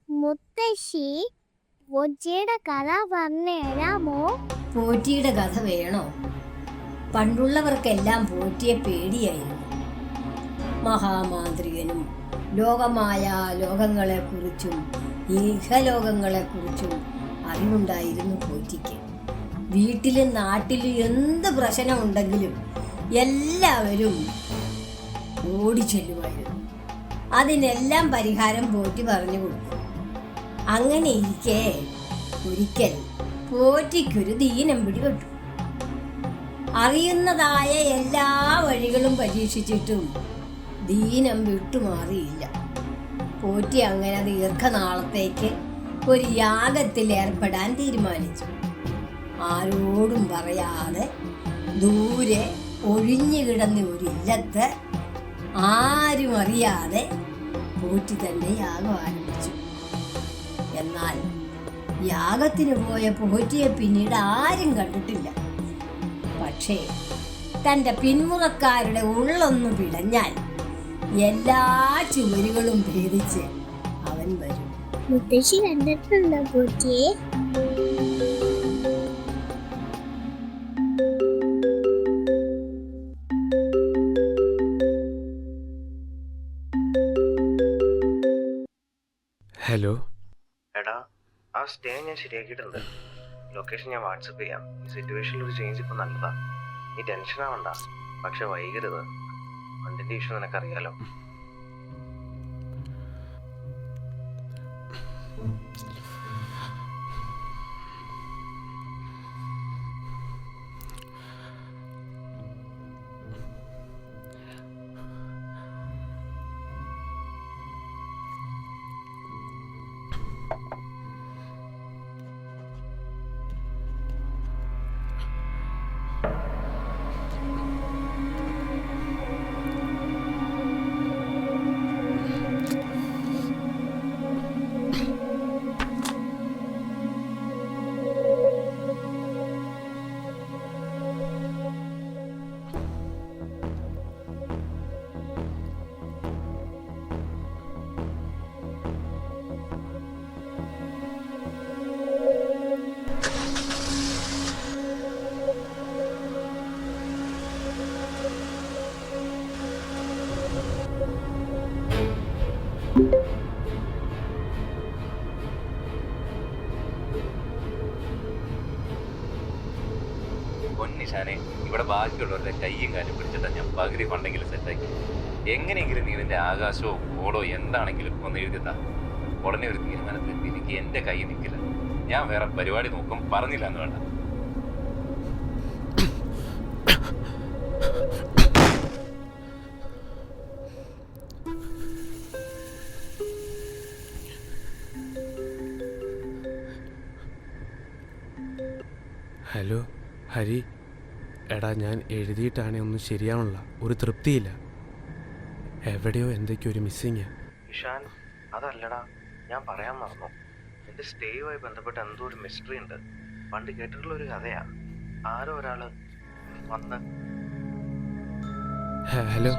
മുത്തശ്ശി പോറ്റിയുടെ കഥ പറഞ്ഞുതരാമോ? പോറ്റിയുടെ കഥ വേണോ? പണ്ടുള്ളവർക്കെല്ലാം പോറ്റിയെ പേടിയായിരുന്നു. മഹാമാന്ത്രികനും ലോകമായ ലോകങ്ങളെക്കുറിച്ചും ഇഹലോകങ്ങളെക്കുറിച്ചും അറിവുണ്ടായിരുന്നു പോറ്റിക്ക്. വീട്ടിലും നാട്ടിലും എന്ത് പ്രശ്നമുണ്ടെങ്കിലും എല്ലാവരും ഓടിച്ചെല്ലുമായിരുന്നു. അതിനെല്ലാം പരിഹാരം പോറ്റി പറഞ്ഞു കൊടുക്കും. അങ്ങനെ ഇരിക്കെ ഒരിക്കൽ പോറ്റിക്കൊരു ദീനം പിടിപെട്ടു. അറിയുന്നതായ എല്ലാ വഴികളും പരീക്ഷിച്ചിട്ടും ദീനം വിട്ടുമാറിയില്ല. പോറ്റി അങ്ങനെ ദീർഘനാളത്തേക്ക് ഒരു യാഗത്തിൽ ഏർപ്പെടാൻ തീരുമാനിച്ചു. ആരോടും പറയാതെ ദൂരെ ഒഴിഞ്ഞു കിടന്ന ഒരു ഇല്ലത്ത് ആരും അറിയാതെ പോറ്റി തന്നെ യാഗം ആരംഭിച്ചു. എന്നാൽ യാഗത്തിന് പോയ പോറ്റിയെ പിന്നീട് ആരും കണ്ടിട്ടില്ല. പക്ഷേ തൻ്റെ പിന്മുറക്കാരുടെ ഉള്ളൊന്നു പിടഞ്ഞാൽ എല്ലാ ചുവരുകളും ഭേദിച്ച് അവൻ വരും. മുത്തശ്ശി കണ്ടിട്ടുണ്ടോ പോറ്റിയെ? ഹലോ എടാ, ആ സ്റ്റേ ഞാൻ ശരിയാക്കിയിട്ടുണ്ട്. ലൊക്കേഷൻ ഞാൻ വാട്സപ്പ് ചെയ്യാം. ഈ സിറ്റുവേഷനിൽ ഒരു ചേഞ്ച് ഇപ്പം നല്ലതാ. നീ ടെൻഷൻ ആവണ്ട, പക്ഷെ വൈകരുത്. ഫണ്ടിന്റെ ഇഷ്യൂ നിനക്കറിയാലോ. പൊന്നിശാനെ, ഇവിടെ ബാക്കിയുള്ളവരുടെ കയ്യും കാലും പിടിച്ചിട്ടാ ഞാൻ പകുതി ഫണ്ടെങ്കിലും സെറ്റാക്കി. എങ്ങനെയെങ്കിലും നീ നിന്റെ ആകാശമോ ഓടോ എന്താണെങ്കിലും ഒന്ന് എഴുതിത്താ. ഉടനെ ഒരു തീരുമാനത്തിൽ എനിക്ക് എൻ്റെ കൈ നിൽക്കില്ല. ഞാൻ വേറെ പരിപാടി നോക്കും, പറഞ്ഞില്ല എന്ന് വേണ്ട. ഹലോ ഹരി, എടാ ഞാൻ എഴുതിയിട്ടാണെ ഒന്നും ശരിയാവണില്ല. ഒരു തൃപ്തിയില്ല. എവിടെയോ എന്തൊക്കെയോ ഒരു മിസ്സിങ്. ഇഷാൻ, അതല്ലടാ, ഞാൻ പറയാൻ മറന്നു. എൻ്റെ സ്റ്റേയുമായി ബന്ധപ്പെട്ട എന്തോ ഒരു മിസ്റ്ററി ഉണ്ട്. പണ്ട് കേട്ടിട്ടുള്ള ഒരു കഥയാ. ആരോ ഒരാള് വന്ന് ഹലോ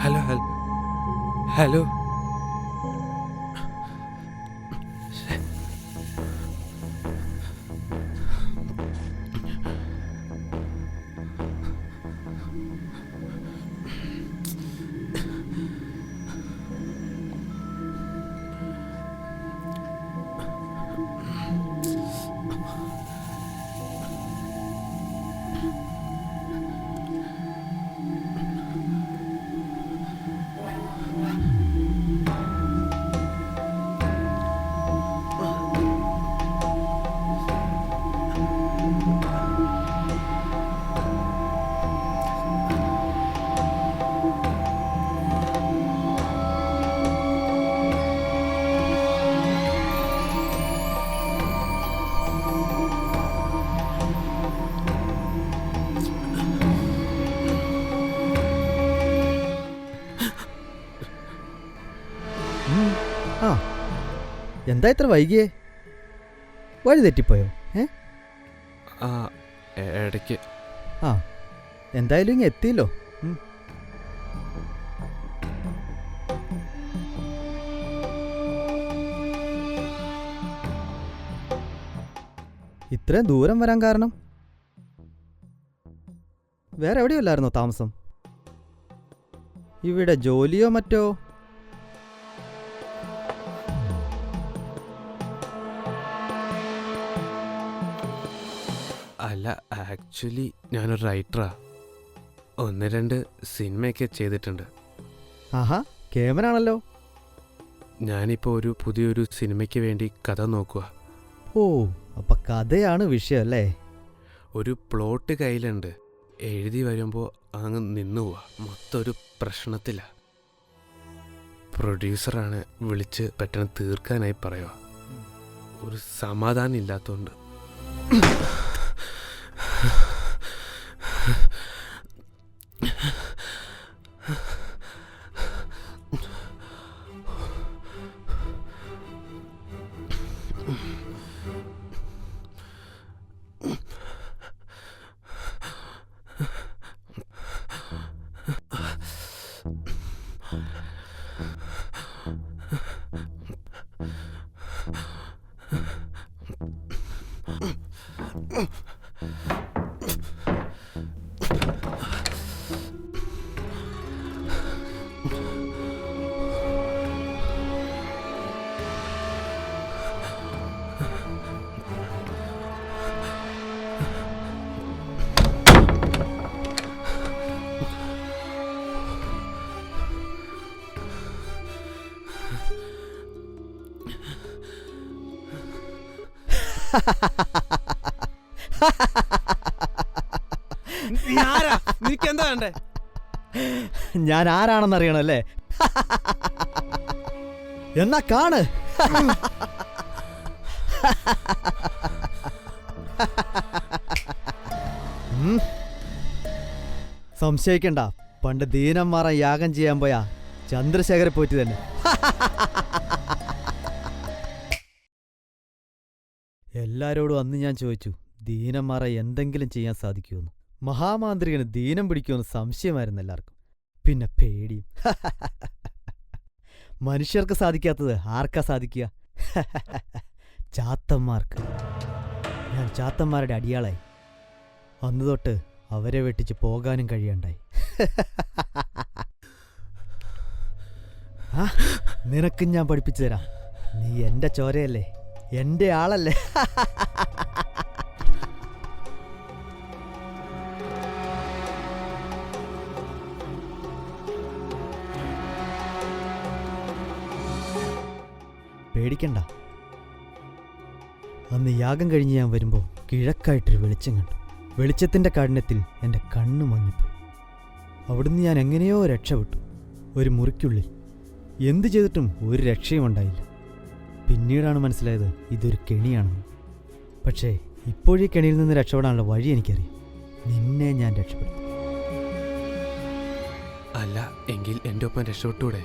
ഹലോ ഹലോ ഹലോ എന്താ ഇത്ര വൈകിയേ? വഴി തെറ്റിപ്പോയോ? ഇടയ്ക്ക്. എന്തായാലും ഇങ്ങ് എത്തിയല്ലോ. ഇത്രയും ദൂരം വരാൻ കാരണം? വേറെ എവിടെയല്ലായിരുന്നോ താമസം? ഇവിടെ ജോലിയോ മറ്റോ? അല്ല, ആക്ച്വലി ഞാനൊരു റൈറ്ററാ. 1-2 സിനിമയൊക്കെ ചെയ്തിട്ടുണ്ട്. ആഹാ, കേമനാണല്ലോ. ഞാനിപ്പോൾ ഒരു പുതിയൊരു സിനിമയ്ക്ക് വേണ്ടി കഥ നോക്കുക. ഓ, അപ്പൊ കഥയാണ് വിഷയം അല്ലേ? ഒരു പ്ലോട്ട് കയ്യിലുണ്ട്. എഴുതി വരുമ്പോൾ അങ്ങ് നിന്നു പോവാ. മൊത്തം ഒരു പ്രശ്നത്തില. പ്രൊഡ്യൂസറാണ് വിളിച്ച് പെട്ടെന്ന് തീർക്കാനായി പറയുക. ഒരു സമാധാനം ഇല്ലാത്തതുകൊണ്ട്. നിനക്കെന്താ വേണ്ടേ? ഞാൻ ആരാണെന്നറിയണല്ലേ? എന്നാ കാണ്. സംശയിക്കണ്ട, പണ്ട് ദീനം മാറാൻ യാഗം ചെയ്യാൻ പോയാ ചന്ദ്രശേഖരെ പോറ്റി തന്നെ. എല്ലാരോടും അന്ന് ഞാൻ ചോദിച്ചു, ദീനം മാറ എന്തെങ്കിലും ചെയ്യാൻ സാധിക്കുമെന്ന്. മഹാമാന്ത്രികന് ദീനം പിടിക്കുമെന്ന് സംശയമായിരുന്നു എല്ലാവർക്കും. പിന്നെ പേടിയും. മനുഷ്യർക്ക് സാധിക്കാത്തത് ആർക്കാ സാധിക്കുക? ചാത്തന്മാർക്ക്. ഞാൻ ചാത്തന്മാരുടെ അടിയാളായി. അന്ന് തൊട്ട് അവരെ വെട്ടിച്ച് പോകാനും കഴിയണ്ടായി. നിനക്കും ഞാൻ പഠിപ്പിച്ചു തരാം. നീ എന്റെ ചോരയല്ലേ, എന്റെ ആളല്ലേ. പേടിക്കണ്ട. അന്ന് യാഗം കഴിഞ്ഞ് ഞാൻ വരുമ്പോൾ കിഴക്കായിട്ടൊരു വെളിച്ചം കണ്ടു. വെളിച്ചത്തിൻ്റെ കാഠിന്യത്തിൽ എൻ്റെ കണ്ണ് മങ്ങിപ്പോയി. അവിടുന്ന് ഞാൻ എങ്ങനെയോ രക്ഷപ്പെട്ടു. ഒരു മുറിക്കുള്ളിൽ എന്തു ചെയ്തിട്ടും ഒരു രക്ഷയും ഉണ്ടായില്ല. പിന്നീടാണ് മനസ്സിലായത് ഇതൊരു കെണിയാണെന്ന്. പക്ഷേ ഇപ്പോഴീ കെണിയിൽ നിന്ന് രക്ഷപ്പെടാനുള്ള വഴി എനിക്കറിയാം. നിന്നെ ഞാൻ രക്ഷപ്പെടും. അല്ല എങ്കിൽ എൻ്റെ ഒപ്പം രക്ഷപ്പെട്ടൂടെ?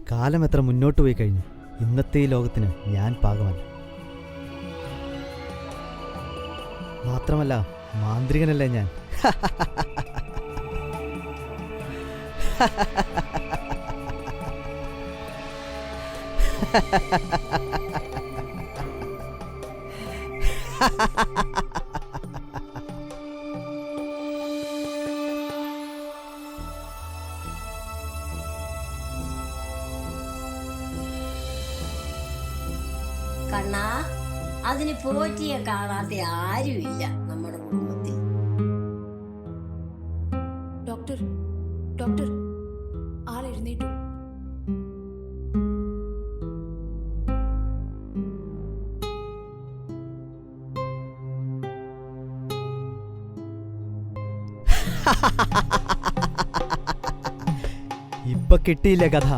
കാലം എത്ര മുന്നോട്ട് പോയി കഴിഞ്ഞു. ഇന്നത്തെ ഈ ലോകത്തിന് ഞാൻ പാകമല്ല. മാത്രമല്ല മാന്ത്രികനല്ലേ ഞാൻ. കണ്ണാ, അതിന് പോറ്റിയെ കാണാത്ത ആരുമില്ല നമ്മുടെ കുടുംബത്തിൽ. ഡോക്ടർ ഡോക്ടർ ആളെഴുന്നേറ്റു. ഇപ്പൊ കിട്ടിയില്ലേ കഥ?